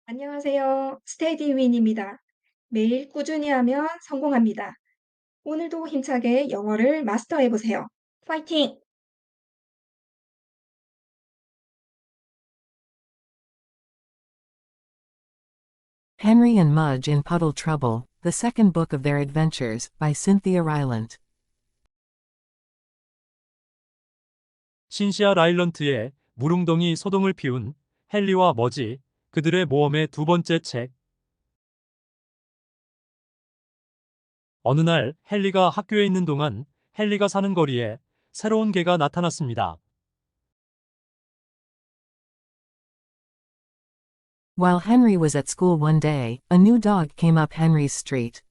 안녕하세요. 스테디윈입니다. 매일 꾸준히 하면 성공합니다. 오늘도 힘차게 영어를 마스터해 보세요. 파이팅! Henry and Mudge in Puddle Trouble, the second book of their adventures, by Cynthia Rylant. 신시아 라일런트의 무릉덩이 소동을 피운 헨리와 머지, 그들의 모험의 두 번째 책. 어느 날 헨리가 학교에 있는 동안 헨리가 사는 거리에 새로운 개가 나타났습니다. While Henry was at school one day, a new dog came up Henry's street.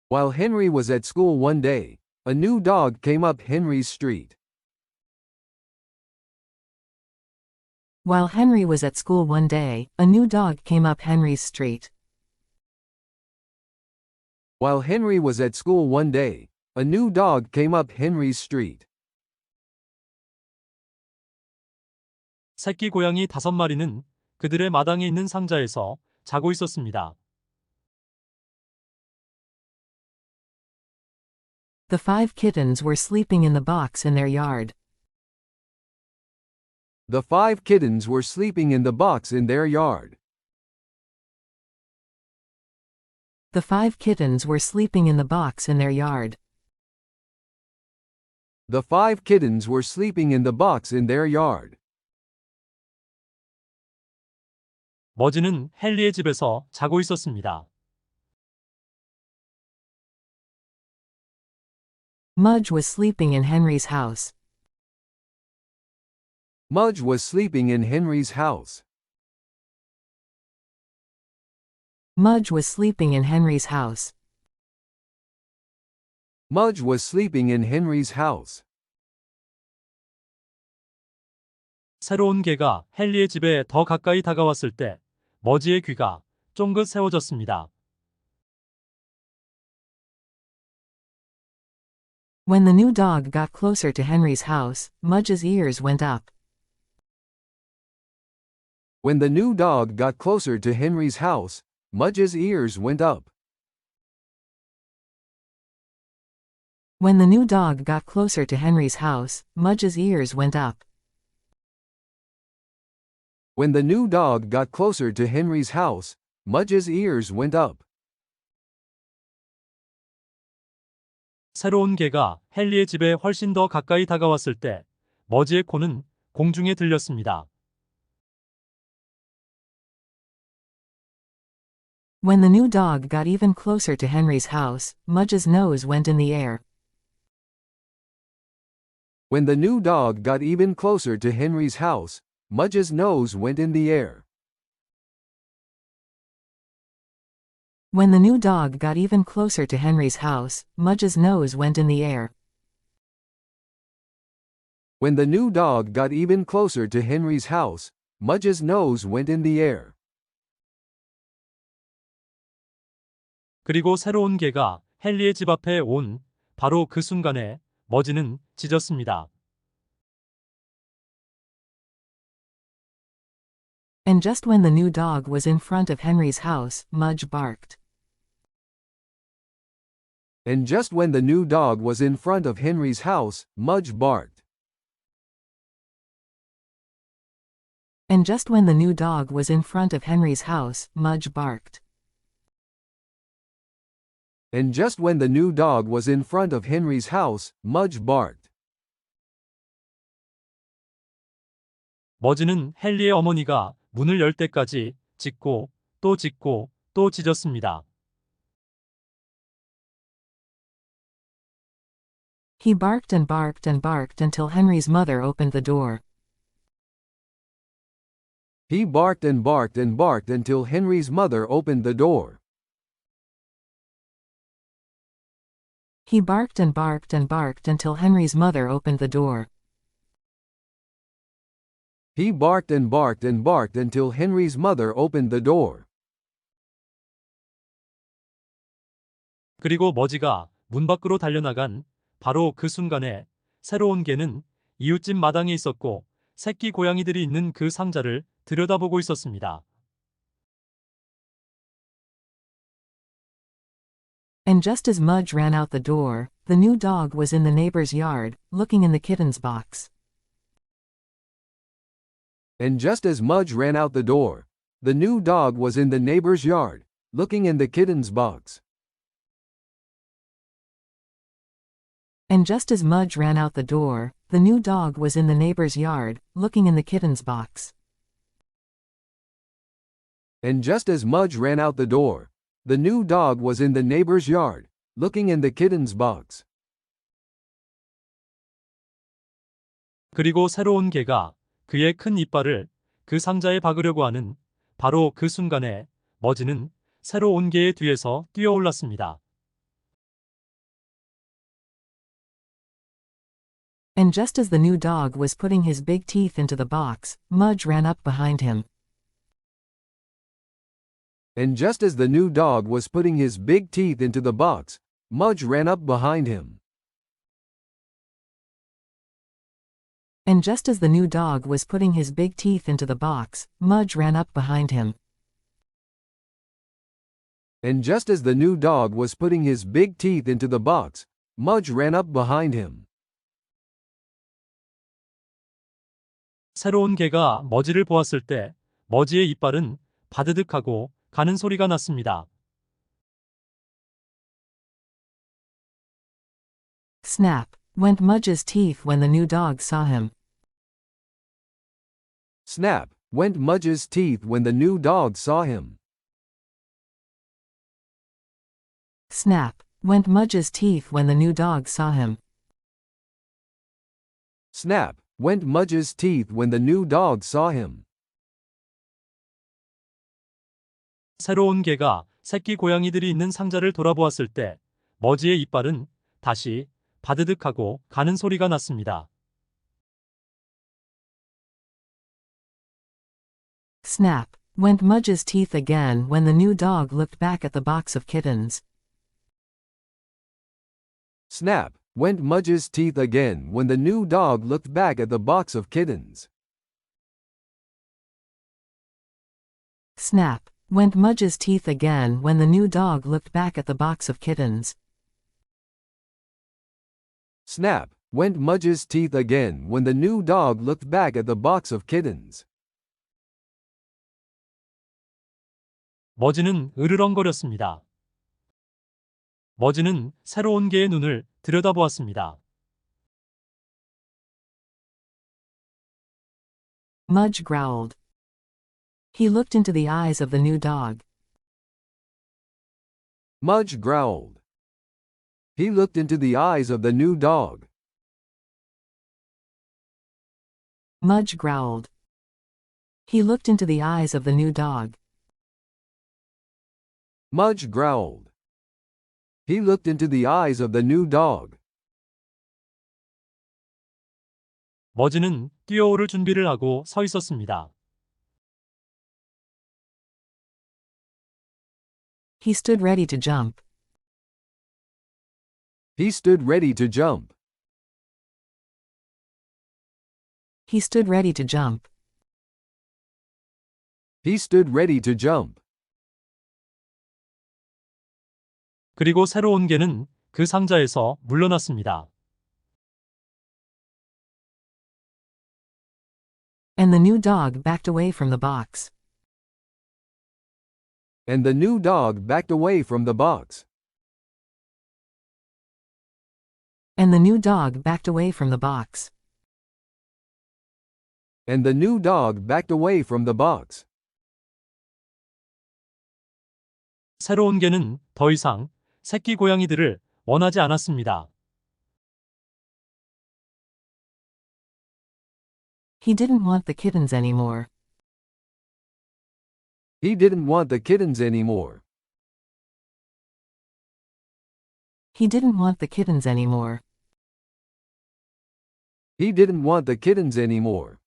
While Henry was at school one day, a new dog came up Henry's street. While Henry was at school one day, a new dog came up Henry's street. While Henry was at school one day, a new dog came up Henry's street. 새끼 고양이 5마리는 그들의 마당에 있는 상자에서 자고 있었습니다. The 5 kittens were sleeping in the box in their yard. The 5 kittens were sleeping in the box in their yard. The 5 kittens were sleeping in the box in their yard. The 5 kittens were sleeping in the box in their yard. 머지는 헨리의 집에서 자고 있었습니다. Mudge was sleeping in Henry's house. Mudge was sleeping in Henry's house. Mudge was sleeping in Henry's house. Mudge was sleeping in Henry's house. 새로운 개가 헨리의 집에 더 가까이 다가왔을 때 머지의 귀가 쫑긋 세워졌습니다. When the new dog got closer to Henry's house, Mudge's ears went up. When the new dog got closer to Henry's house, Mudge's ears went up. When the new dog got closer to Henry's house, Mudge's ears went up. When the new dog got closer to Henry's house, Mudge's ears went up. 새로운 개가 헨리의 집에 훨씬 더 가까이 다가왔을 때 머지의 코는 공중에 들렸습니다. When the new dog got even closer to Henry's house, Mudge's nose went in the air. When the new dog got even closer to Henry's house, Mudge's nose went in the air. When the new dog got even closer to Henry's house, Mudge's nose went in the air. When the new dog got even closer to Henry's house, Mudge's nose went in the air. 그리고 새로운 개가 헨리의 집 앞에 온 바로 그 순간에 머지는 짖었습니다. And just when the new dog was in front of Henry's house, Mudge barked. And just when the new dog was in front of Henry's house, Mudge barked. And just when the new dog was in front of Henry's house, Mudge barked. And just when the new dog was in front of Henry's house, Mudge barked. 머지는 헨리의 어머니가 문을 열 때까지 짖고 또 짖고 또 짖었습니다. He barked and barked and barked until Henry's mother opened the door. He barked and barked and barked until Henry's mother opened the door. He barked and barked and barked until Henry's mother opened the door. He barked and barked and barked until Henry's mother opened the door. 그리고 머지가 문 밖으로 달려나간 바로 그 순간에 새로운 개는 이웃집 마당에 있었고 새끼 고양이들이 있는 그 상자를 들여다보고 있었습니다. And just as Mudge ran out the door, the new dog was in the neighbor's yard, looking in the kitten's box. And just as Mudge ran out the door, the new dog was in the neighbor's yard, looking in the kitten's box. And just as Mudge ran out the door, the new dog was in the neighbor's yard, looking in the kitten's box. And just as Mudge ran out the door, the new dog was in the neighbor's yard, looking in the kitten's box. 그리고 새로운 개가 그의 큰 이빨을 그 상자에 박으려고 하는 바로 그 순간에 머지는 새로운 개의 뒤에서 뛰어올랐습니다. And just as the new dog was putting his big teeth into the box, Mudge ran up behind him. And just as the new dog was putting his big teeth into the box, Mudge ran up behind him. And just as the new dog was putting his big teeth into the box, Mudge ran up behind him. And just as the new dog was putting his big teeth into the box, Mudge ran up behind him. 새로운 개가 머지를 보았을 때 머지의 이빨은 바드득하고 가는 소리가 났습니다. Snap went Mudge's teeth when the new dog saw him. Snap went Mudge's teeth when the new dog saw him. Snap went Mudge's teeth when the new dog saw him. Snap went Mudge's teeth when the new dog saw him. 새로운 개가 새끼 고양이들이 있는 상자를 돌아보았을 때 머지의 이빨은 다시 바드득하고 가는 소리가 났습니다. Snap went Mudge's teeth again when the new dog looked back at the box of kittens. Snap went Mudge's teeth again when the new dog looked back at the box of kittens. Snap went Mudge's teeth again when the new dog looked back at the box of kittens. Snap went Mudge's teeth again when the new dog looked back at the box of kittens. 머지는 으르렁거렸습니다. 머지는 새로운 개의 눈을 들여다보았습니다. Mudge growled. He looked into the eyes of the new dog. Mudge growled. He looked into the eyes of the new dog. Mudge growled. He looked into the eyes of the new dog. Mudge growled. He looked into the eyes of the new dog. 머지는 뛰어오를 준비를 하고 서 있었습니다. He stood ready to jump. He stood ready to jump. He stood ready to jump. He stood ready to jump. 그리고 새로운 개는 그 상자에서 물러났습니다. And the new dog backed away from the box. And the new dog backed away from the box. And the new dog backed away from the box. And the new dog backed away from the box. 새로운 개는 더 이상 새끼 고양이들을 원하지 않았습니다. He didn't want the kittens anymore. He didn't want the kittens anymore. He didn't want the kittens anymore. He didn't want the kittens anymore.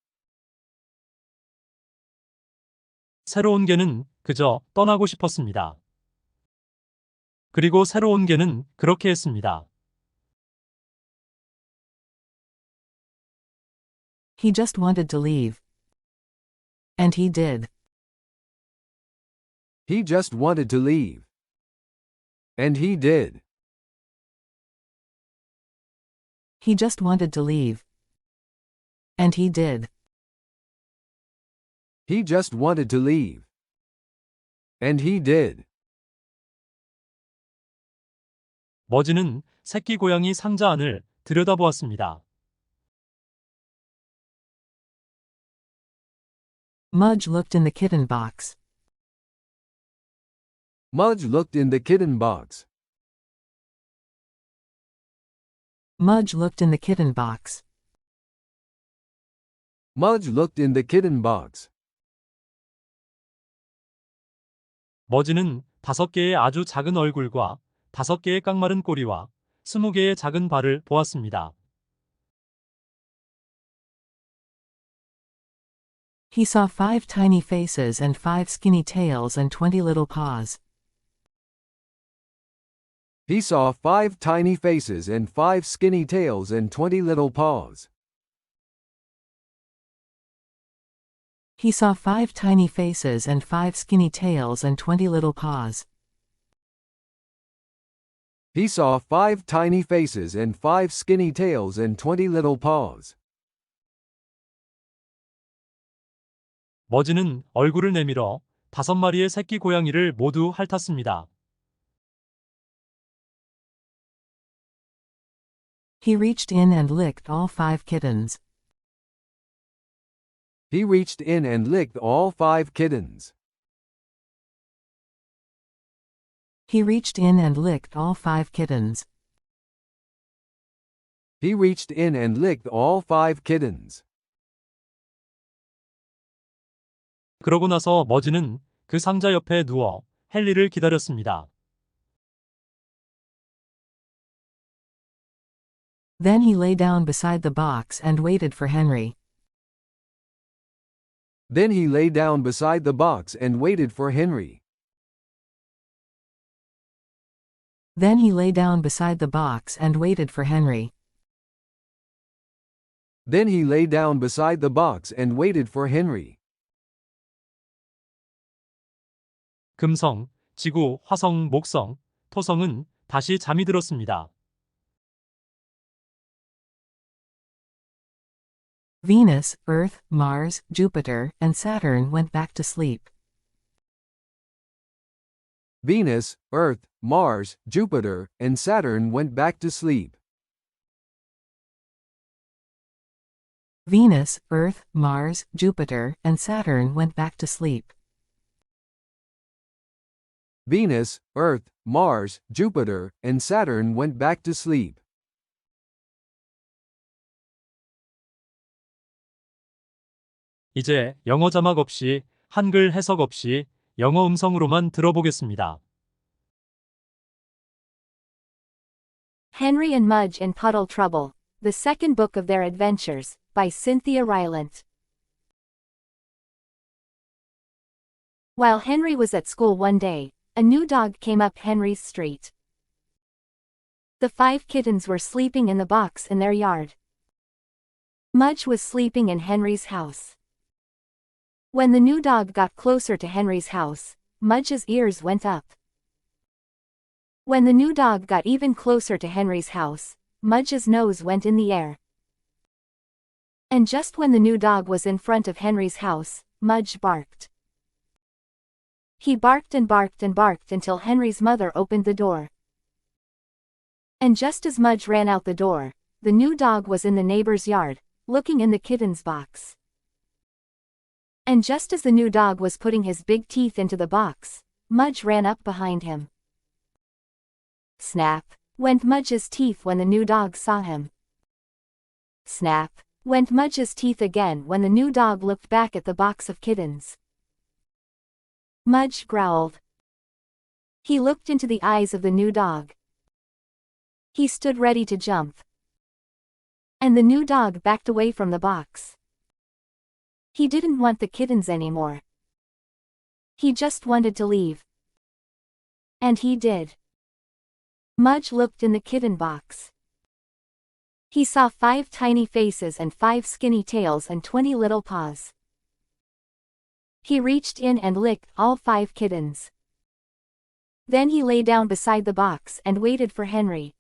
새로운 개는 그저 떠나고 싶었습니다. 그리고 새로운 개는 그렇게 했습니다. He just wanted to leave. And he did. He just wanted to leave. And he did. He just wanted to leave. And he did. He just wanted to leave. And he did. 머지는 새끼 고양이 상자 안을 들여다보았습니다. Mudge looked in the kitten box. Mudge looked in the kitten box. Mudge looked in the kitten box. Mudge looked in the kitten box. 머지는 5개의 아주 작은 얼굴과 5개의 깡마른 꼬리와 20개의 작은 발을 보았습니다. He saw 5 tiny faces and 5 skinny tails and 20 little paws. He saw 5 tiny faces and 5 skinny tails and 20 little paws. He saw 5 tiny faces and 5 skinny tails and 20 little paws. He saw 5 tiny faces and 5 skinny tails and 20 little paws. 머지는 얼굴을 내밀어 5마리의 새끼 고양이를 모두 핥았습니다. He reached in and licked all 5 kittens. He reached in and licked all 5 kittens. He reached in and licked all 5 kittens. He reached in and licked all 5 kittens. 그러고 나서 머지는 그 상자 옆에 누워 헨리를 기다렸습니다. Then he lay down beside the box and waited for Henry. Then he lay down beside the box and waited for Henry. Then he lay down beside the box and waited for Henry. Then he lay down beside the box and waited for Henry. 금성, 지구, 화성, 목성, 토성은 다시 잠이 들었습니다. Venus, Earth, Mars, Jupiter, and Saturn went back to sleep. Venus, Earth, Mars, Jupiter, and Saturn went back to sleep. Venus, Earth, Mars, Jupiter, and Saturn went back to sleep. Venus, Earth, Mars, Jupiter, and Saturn went back to sleep. 이제 영어 자막 없이 한글 해석 없이 영어 음성으로만 들어보겠습니다. Henry and Mudge in Puddle Trouble, the second book of their adventures, by Cynthia Rylant. While Henry was at school one day, a new dog came up Henry's street. The 5 kittens were sleeping in the box in their yard. Mudge was sleeping in Henry's house. When the new dog got closer to Henry's house, Mudge's ears went up. When the new dog got even closer to Henry's house, Mudge's nose went in the air. And just when the new dog was in front of Henry's house, Mudge barked. He barked and barked and barked until Henry's mother opened the door. And just as Mudge ran out the door, the new dog was in the neighbor's yard, looking in the kitten's box. And just as the new dog was putting his big teeth into the box, Mudge ran up behind him. Snap, went Mudge's teeth when the new dog saw him. Snap, went Mudge's teeth again when the new dog looked back at the box of kittens. Mudge growled. He looked into the eyes of the new dog. He stood ready to jump. And the new dog backed away from the box. He didn't want the kittens anymore. He just wanted to leave. And he did. Mudge looked in the kitten box. He saw 5 tiny faces and 5 skinny tails and 20 little paws. He reached in and licked all 5 kittens. Then he lay down beside the box and waited for Henry.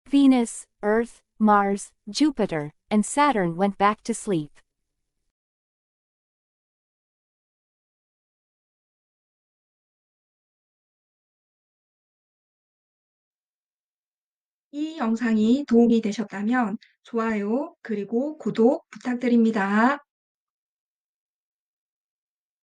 Venus, Earth, Mars, Jupiter, and Saturn went back to sleep. 이 영상이 도움이 되셨다면 좋아요 그리고 구독 부탁드립니다.